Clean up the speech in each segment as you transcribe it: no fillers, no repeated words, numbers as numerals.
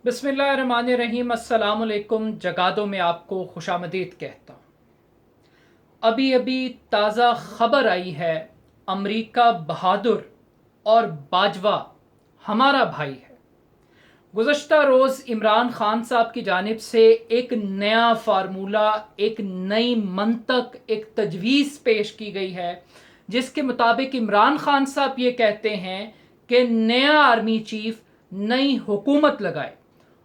बिस्मिल्लाहिर्रहमानिर्रहीम। अस्सलाम वालेकुम। जगादो में आपको खुशामदीद कहता हूँ। अभी अभी ताज़ा खबर आई है, अमरीका बहादुर और बाजवा हमारा भाई है। गुज़श्ता रोज़ इमरान खान साहब की जानिब से एक नया फार्मूला, एक नई मंतक, एक तजवीज़ पेश की गई है, जिसके मुताबिक इमरान खान साहब ये कहते हैं कि नया आर्मी चीफ नई हुकूमत लगाए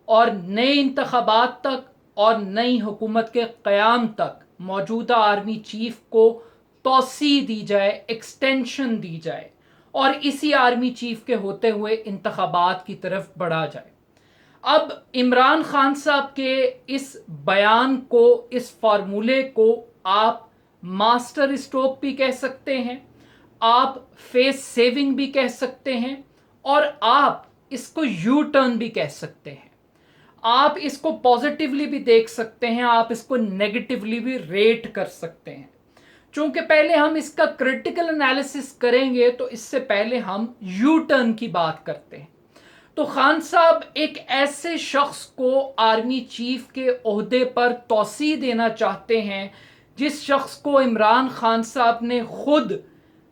और नए इंतखाबात तक और नई हुकूमत के क़याम तक मौजूदा आर्मी चीफ को तोसी दी जाए, एक्सटेंशन दी जाए और इसी आर्मी चीफ के होते हुए इंतखाबात की तरफ बढ़ा जाए। अब इमरान खान साहब के इस बयान को, इस फार्मूले को आप मास्टर स्ट्रोक भी कह सकते हैं, आप फेस सेविंग भी कह सकते हैं और आप इसको यू टर्न भी कह सकते हैं। आप इसको पॉजिटिवली भी देख सकते हैं, आप इसको नेगेटिवली भी रेट कर सकते हैं। चूंकि पहले हम इसका क्रिटिकल एनालिसिस करेंगे तो इससे पहले हम यू टर्न की बात करते हैं। तो खान साहब एक ऐसे शख्स को आर्मी चीफ के ओहदे पर तौसी देना चाहते हैं जिस शख्स को इमरान खान साहब ने खुद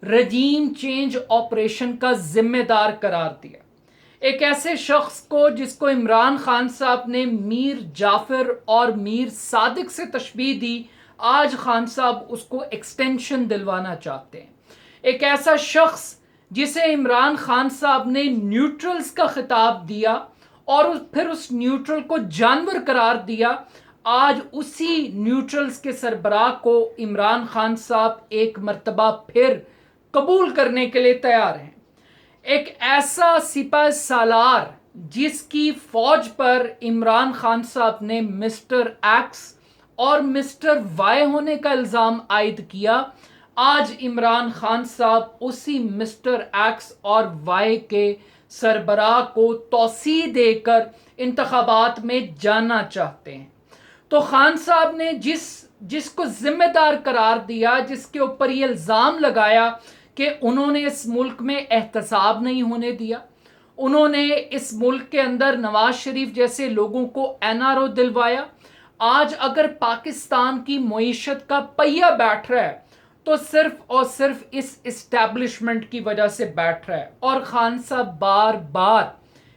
रजीम चेंज ऑपरेशन का जिम्मेदार करार दिया। एक ऐसे शख्स को जिसको इमरान खान साहब ने मीर जाफर और मीर सादिक से तशबीह दी, आज खान साहब उसको एक्सटेंशन दिलवाना चाहते हैं। एक ऐसा शख्स जिसे इमरान खान साहब ने न्यूट्रल्स का खिताब दिया और फिर उस न्यूट्रल को जानवर करार दिया, आज उसी न्यूट्रल्स के सरबराह को इमरान खान साहब एक मर्तबा फिर कबूल करने के लिए तैयार हैं। एक ऐसा सिपह सालार जिसकी फौज पर इमरान खान साहब ने मिस्टर एक्स और मिस्टर वाई होने का इल्ज़ाम आयद किया, आज इमरान खान साहब उसी मिस्टर एक्स और वाई के सरबराह को तौसी देकर इंतखाबात में जाना चाहते हैं। तो खान साहब ने जिसको जिम्मेदार करार दिया, जिसके ऊपर ये इल्ज़ाम लगाया कि उन्होंने इस मुल्क में एहतसाब नहीं होने दिया, उन्होंने इस मुल्क के अंदर नवाज शरीफ जैसे लोगों को एनआरओ दिलवाया, आज अगर पाकिस्तान की मईशत का पहिया बैठ रहा है तो सिर्फ और सिर्फ इस इस्टेब्लिशमेंट की वजह से बैठ रहा है। और खान साहब बार बार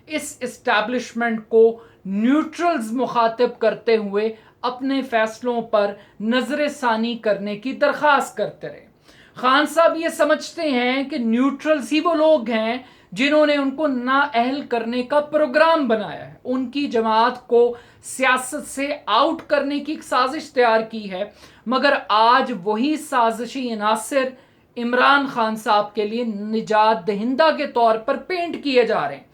इस इस्टेब्लिशमेंट को न्यूट्रल्स मुखातिब करते हुए अपने फैसलों पर नजर सानी करने की दरख्वास्त करते रहे। खान साहब ये समझते हैं कि न्यूट्रल्स ही वो लोग हैं जिन्होंने उनको नाअहल करने का प्रोग्राम बनाया है, उनकी जमात को सियासत से आउट करने की एक साजिश तैयार की है, मगर आज वही साजिशी अनासिर इमरान खान साहब के लिए निजात दहिंदा के तौर पर पेंट किए जा रहे हैं।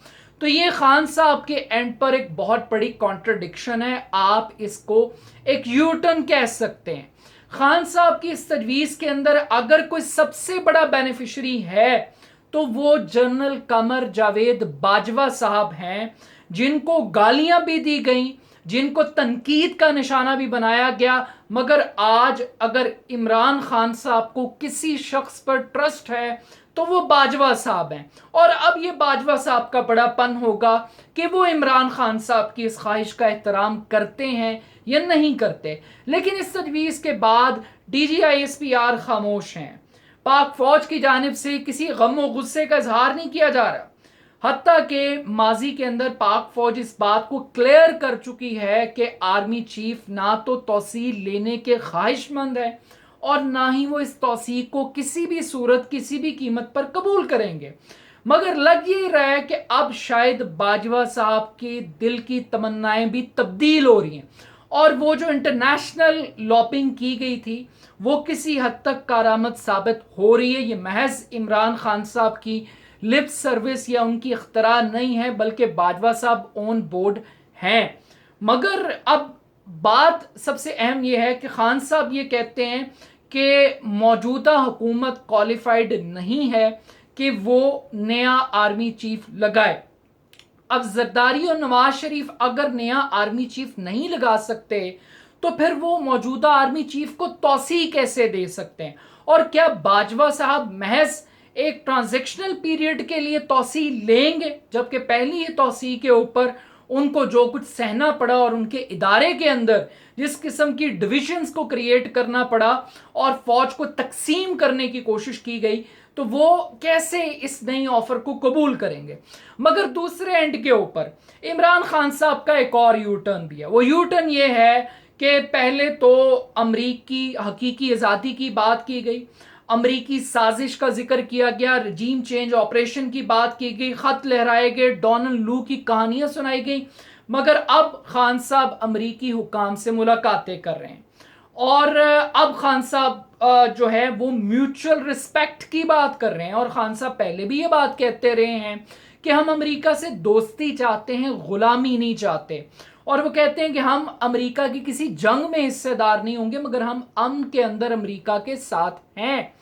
तो ये खान साहब के एंड पर एक बहुत बड़ी कॉन्ट्रडिक्शन है, आप इसको एक यू टर्न कह सकते हैं। खान साहब की इस तजवीज़ के अंदर अगर कोई सबसे बड़ा बेनिफिशरी है तो वो जनरल कमर जावेद बाजवा साहब हैं, जिनको गालियां भी दी गई, जिनको तनकीद का निशाना भी बनाया गया, मगर आज अगर इमरान खान साहब को किसी शख्स पर ट्रस्ट है तो वो बाजवा साहब हैं। और अब ये बाजवा साहब का बड़ापन होगा कि वो इमरान खान साहब की इस ख्वाहिश का एहतराम करते हैं या नहीं करते। लेकिन इस तजवीज़ के बाद DGISPR खामोश हैं, पाक फौज की जानिब से किसी गम व गुस्से का इजहार नहीं किया जा रहा। हत्ता के माजी के अंदर पाक फौज इस बात को क्लियर कर चुकी है कि आर्मी चीफ ना तो तौसील लेने के ख्वाहिशमंद है और ना ही वो इस तौसीक को किसी भी सूरत, किसी भी कीमत पर कबूल करेंगे। मगर लग ये रहा है कि अब शायद बाजवा साहब के दिल की तमन्नाएं भी तब्दील हो रही हैं और वो जो इंटरनेशनल लॉबिंग की गई थी वो किसी हद तक कारामद साबित हो रही है। ये महज इमरान खान साहब की लिप सर्विस या उनकी इख्तरा नहीं है, बल्कि बाजवा साहब ऑन बोर्ड हैं। मगर अब बात सबसे अहम यह है कि खान साहब ये कहते हैं कि मौजूदा हुकूमत क्वालिफाइड नहीं है कि वो नया आर्मी चीफ लगाए। अब जरदारी और नवाज शरीफ अगर नया आर्मी चीफ नहीं लगा सकते तो फिर वो मौजूदा आर्मी चीफ को तौसी कैसे दे सकते हैं? और क्या बाजवा साहब महज एक ट्रांजिशनल पीरियड के लिए तौसी लेंगे, जबकि पहली ही तौसी के ऊपर उनको जो कुछ सहना पड़ा और उनके इदारे के अंदर जिस किस्म की डिविजन्स को क्रिएट करना पड़ा और फौज को तकसीम करने की कोशिश की गई, तो वो कैसे इस नई ऑफर को कबूल करेंगे। मगर दूसरे एंड के ऊपर इमरान खान साहब का एक और यू टर्न भी है। वो यू टर्न ये है कि पहले तो अमरीकी हकीकी आज़ादी की बात की गई, अमरीकी साजिश का जिक्र किया गया, रजीम चेंज ऑपरेशन की बात की गई, खत लहराए गए, डोनाल्ड लू की कहानियां सुनाई गई। मगर अब खान साहब अमरीकी हुकाम से मुलाकातें कर रहे हैं और अब खान साहब जो है वो म्यूचुअल रिस्पेक्ट की बात कर रहे हैं। और खान साहब पहले भी ये बात कहते रहे हैं कि हम अमेरिका से दोस्ती चाहते हैं, गुलामी नहीं चाहते। और वो कहते हैं कि हम अमेरिका की किसी जंग में हिस्सेदार नहीं होंगे, मगर हम अमन के अंदर अमेरिका के साथ हैं।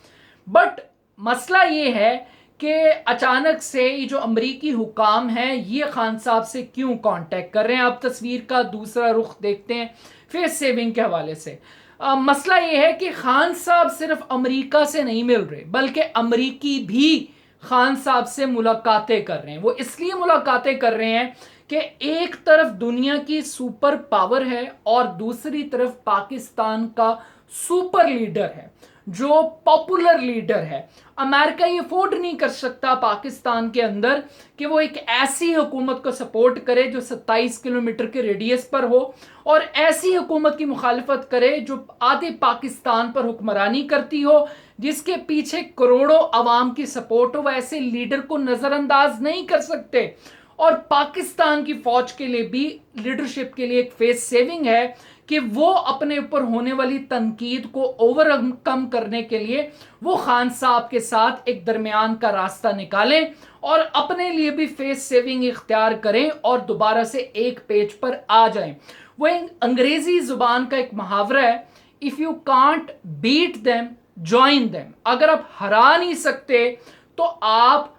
बट मसला ये है कि अचानक से ये जो अमरीकी हुकाम है ये खान साहब से क्यों कांटेक्ट कर रहे हैं। अब तस्वीर का दूसरा रुख देखते हैं फेस सेविंग के हवाले से। मसला ये है कि खान साहब सिर्फ अमेरिका से नहीं मिल रहे, बल्कि अमरीकी भी खान साहब से मुलाकातें कर रहे हैं। वो इसलिए मुलाकातें कर रहे हैं कि एक तरफ दुनिया की सुपर पावर है और दूसरी तरफ पाकिस्तान का सुपर लीडर है, जो पॉपुलर लीडर है। अमेरिका ये अफोर्ड नहीं कर सकता पाकिस्तान के अंदर कि वो एक ऐसी हुकूमत को सपोर्ट करे जो 27 किलोमीटर के रेडियस पर हो और ऐसी हुकूमत की मुखालिफत करे जो आधे पाकिस्तान पर हुक्मरानी करती हो, जिसके पीछे करोड़ों अवाम की सपोर्ट हो। वैसे लीडर को नजरअंदाज नहीं कर सकते। और पाकिस्तान की फौज के लिए भी, लीडरशिप के लिए एक फेस सेविंग है कि वो अपने ऊपर होने वाली तनकीद को ओवरकम करने के लिए वो खान साहब के साथ एक दरमियान का रास्ता निकालें और अपने लिए भी फेस सेविंग इख्तियार करें और दोबारा से एक पेज पर आ जाएं। वो अंग्रेजी जुबान का एक मुहावरा है, if you can't beat them join them. अगर आप हरा नहीं सकते तो आप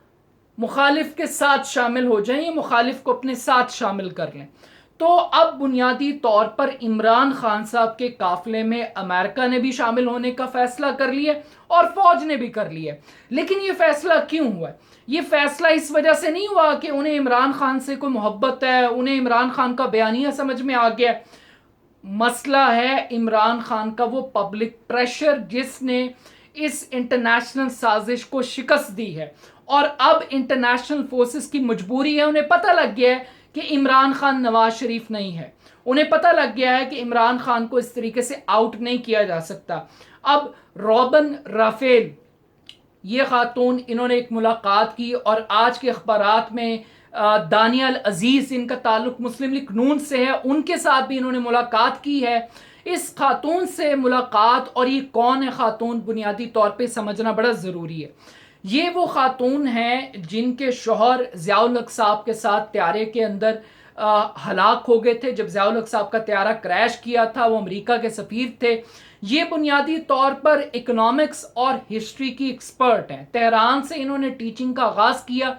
मुखालिफ के साथ शामिल हो जाएं, या मुखालिफ को अपने साथ शामिल कर लें। तो अब बुनियादी तौर पर इमरान खान साहब के काफिले में अमेरिका ने भी शामिल होने का फैसला कर लिया और फौज ने भी कर लिया। लेकिन ये फैसला क्यों हुआ? ये फैसला इस वजह से नहीं हुआ कि उन्हें इमरान खान से कोई मोहब्बत है, उन्हें इमरान खान का बयानिया समझ में आ गया। मसला है इमरान खान का वो पब्लिक प्रेशर जिसने इस इंटरनेशनल साजिश को शिकस्त दी है। और अब इंटरनेशनल फोर्सेस की मजबूरी है, उन्हें पता लग गया है कि इमरान खान नवाज शरीफ नहीं है, उन्हें पता लग गया है कि इमरान खान को इस तरीके से आउट नहीं किया जा सकता। अब रॉबन राफेल ये खातून, इन्होंने एक मुलाकात की और आज के अखबारात में दानियल अजीज, इनका ताल्लुक मुस्लिम लीग नून से है, उनके साथ भी इन्होंने मुलाकात की है। इस खातून से मुलाकात और ये कौन है खातून, बुनियादी तौर पे समझना बड़ा ज़रूरी है। ये वो खातून हैं जिनके शौहर ज़ियाउल हक साहब के साथ त्यारे के अंदर हलाक हो गए थे। जब ज़ियाउल हक साहब का त्यारा क्रैश किया था, वो अमेरिका के सफ़ीर थे। ये बुनियादी तौर पर इकोनॉमिक्स और हिस्ट्री की एक्सपर्ट हैं। तेहरान से इन्होंने टीचिंग का आगाज़ किया,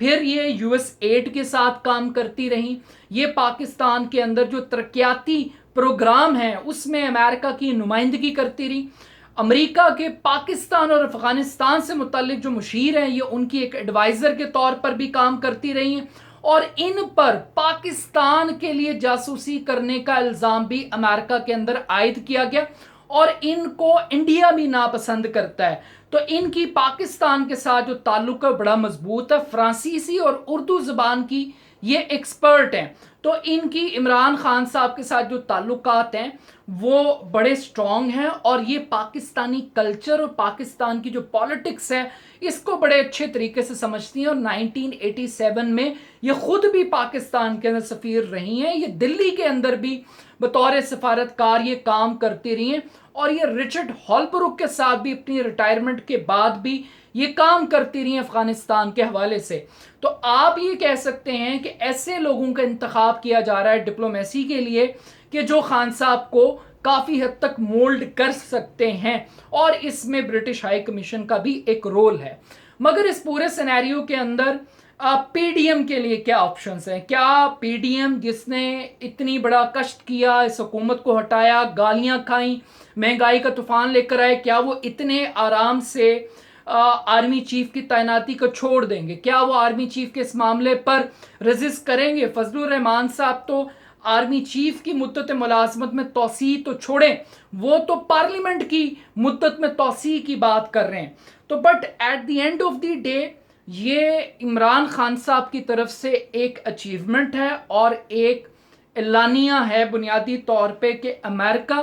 फिर ये यूएस एड के साथ काम करती रहीं। ये पाकिस्तान के अंदर जो तरक्याती प्रोग्राम हैं उसमें अमेरिका की नुमाइंदगी करती रहीं। अमेरिका के पाकिस्तान और अफगानिस्तान से मुतल्लिक जो मुशीर हैं, ये उनकी एक एडवाइज़र के तौर पर भी काम करती रही हैं। और इन पर पाकिस्तान के लिए जासूसी करने का इल्ज़ाम भी अमेरिका के अंदर आयद किया गया और इनको इंडिया भी नापसंद करता है। तो इनकी पाकिस्तान के साथ जो ताल्लुक है बड़ा मजबूत है। फ्रांसीसी और उर्दू ज़बान की ये एक्सपर्ट हैं, तो इनकी इमरान खान साहब के साथ जो ताल्लुकात हैं वो बड़े स्ट्रॉन्ग हैं और ये पाकिस्तानी कल्चर और पाकिस्तान की जो पॉलिटिक्स है इसको बड़े अच्छे तरीके से समझती हैं। और 1987 में ये खुद भी पाकिस्तान के अंदर सफ़ीर रही हैं। ये दिल्ली के अंदर भी बतौर सफारतकार ये काम करती रही हैं और ये रिचर्ड हॉलब्रुक के साथ भी अपनी रिटायरमेंट के बाद भी ये काम करती रही अफगानिस्तान के हवाले से। तो आप ये कह सकते हैं कि ऐसे लोगों का इंतखाब किया जा रहा है डिप्लोमेसी के लिए कि जो खान साहब को काफ़ी हद तक मोल्ड कर सकते हैं और इसमें ब्रिटिश हाई कमीशन का भी एक रोल है। मगर इस पूरे सिनेरियो के अंदर पीडीएम के लिए क्या ऑप्शंस हैं? क्या पीडीएम जिसने इतनी बड़ा कष्ट किया, इस हुकूमत को हटाया, गालियां खाई, महंगाई का तूफान लेकर आए, क्या वो इतने आराम से आर्मी चीफ की तैनाती को छोड़ देंगे? क्या वो आर्मी चीफ के इस मामले पर रेजिस्ट करेंगे? फजलुर रहमान साहब तो आर्मी चीफ की मुद्दत मुलाजमत में तोसी तो छोड़ें, वो तो पार्लियामेंट की मुद्दत में तोसी की बात कर रहे हैं। तो but at the end of the day ये इमरान खान साहब की तरफ से एक अचीवमेंट है और एक एलानिया है बुनियादी तौर पे कि अमेरिका,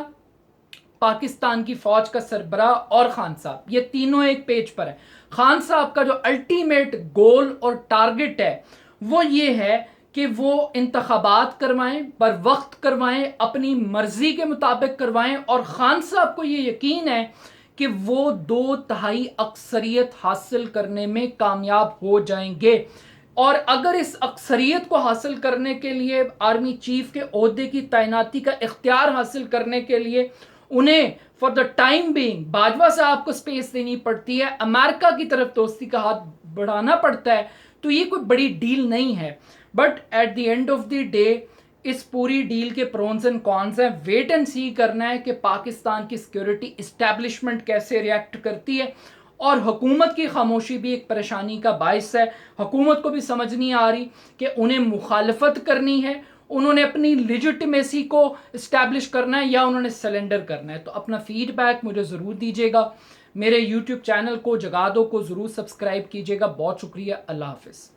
पाकिस्तान की फौज का सरबराह और खान साहब, ये तीनों एक पेज पर है। खान साहब का जो अल्टीमेट गोल और टारगेट है वो ये है कि वो इंतखाबात करवाएं, बर वक्त करवाएं, अपनी मर्जी के मुताबिक करवाएं, और खान साहब को ये यकीन है कि वो 2/3 अक्सरियत हासिल करने में कामयाब हो जाएंगे। और अगर इस अक्सरियत को हासिल करने के लिए, आर्मी चीफ के ओहदे की तैनाती का इख्तियार हासिल करने के लिए उन्हें for the time being Bajwa साहब को स्पेस देनी पड़ती है, अमेरिका की तरफ दोस्ती का हाथ बढ़ाना पड़ता है, तो ये कोई बड़ी डील नहीं है। But at the end of the day इस पूरी डील के प्रोन्स एंड कॉन्स हैं। वेट एंड सी करना है कि पाकिस्तान की सिक्योरिटी इस्टेब्लिशमेंट कैसे रिएक्ट करती है, और हुकूमत की खामोशी भी एक परेशानी का बायस है। हुकूमत को भी समझ नहीं आ रही कि उन्हें मुखालफत करनी है, उन्होंने अपनी लिजिटिमेसी को इस्टेब्लिश करना है, या उन्होंने सरेंडर करना है। तो अपना फीडबैक मुझे ज़रूर दीजिएगा। मेरे यूट्यूब चैनल को जगादो को ज़रूर सब्सक्राइब कीजिएगा। बहुत शुक्रिया। अल्लाह हाफिज़।